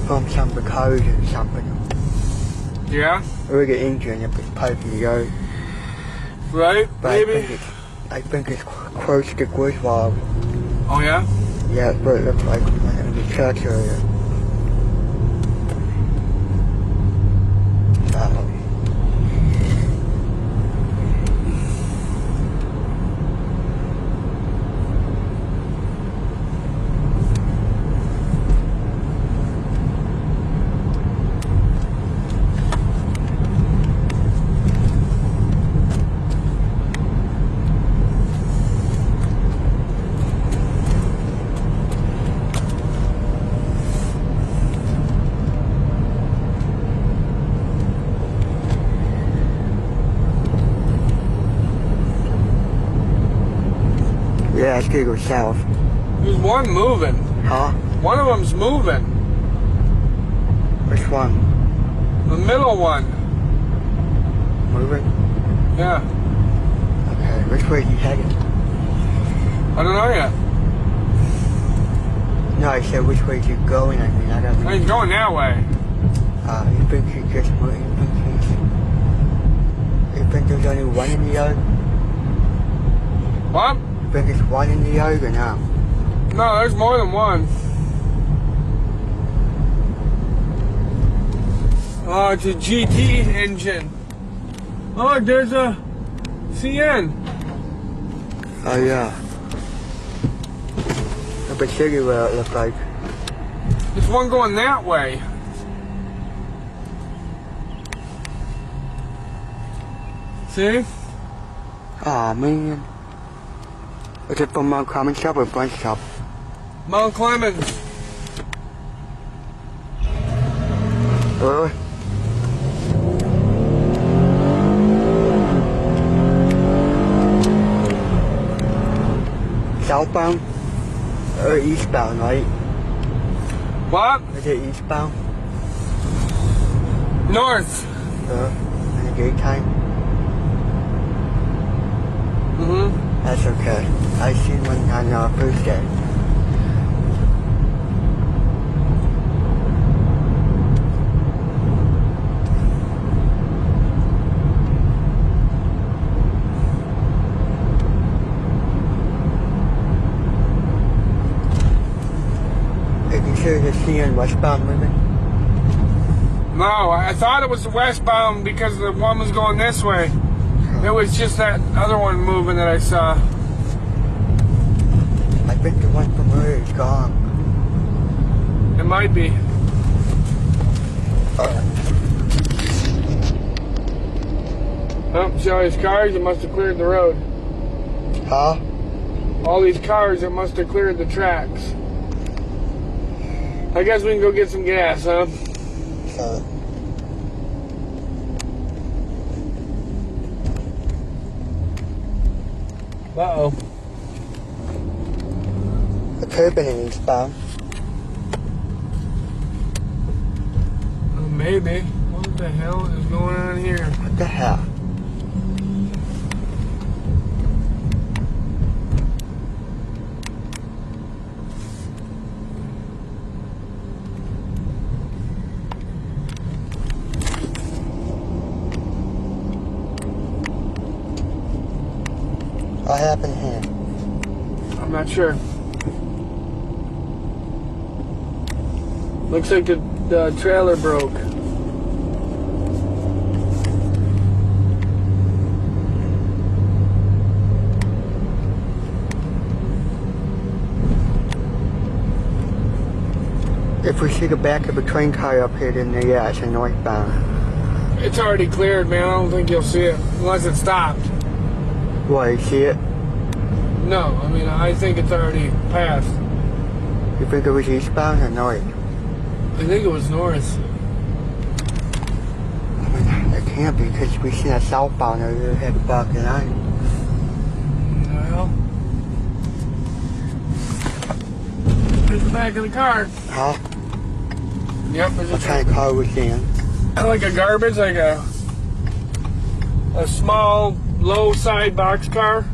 from some of the cars or something. Yeah? Or the engine if it's perfectly good. Right? But Maybe? I think it's close to Griswold. Oh, yeah? Yeah, that's what it looks like in the church area. Yeah, it's gonna go south. There's one moving. Huh? One of them's moving. Which one? The middle one. Moving? Yeah. Okay, which way are you headed? I don't know yet. No, I said which way you going, I mean, I don't mean. He's going that way. You think he just moved? You think there's only one in the yard? What? You think it's one in the yard or no? No, there's more than one. Oh, it's a GT engine. Oh, there's a CN. Oh, yeah. I can show you what it looks like. There's one going that way. See? Aw, man. Is it from Mount Common Shop or Bunch Shop? Mount Clemens. Really? Southbound? Or eastbound, right? What? Is it eastbound? North. In the daytime? Mm-hmm. That's okay. I seen one on Thursday. Are you sure you're seeing westbound moving? No, I thought it was the westbound because the one was going this way. It was just that other one moving that I saw. I think the one from earlier is gone. It might be. Oh, see all these cars? It must have cleared the road. Huh? All these cars, it must have cleared the tracks. I guess we can go get some gas, huh? Uh-oh. The turbine in eastbound. Oh, maybe. What the hell is going on here? What the hell? What happened here? I'm not sure. Looks like the trailer broke. If we see the back of a train car up here, then yeah, it's a northbound. It's already cleared, man. I don't think you'll see it unless it stopped. What, you see it? No, I mean, I think it's already passed. You think it was eastbound or north? I think it was north. I mean, it can't be because we seen a southbound over there had the back of the line. Well, there's the back of the car. Huh? Yep, there's What kind of car was in? like a garbage, like a small, low side box car.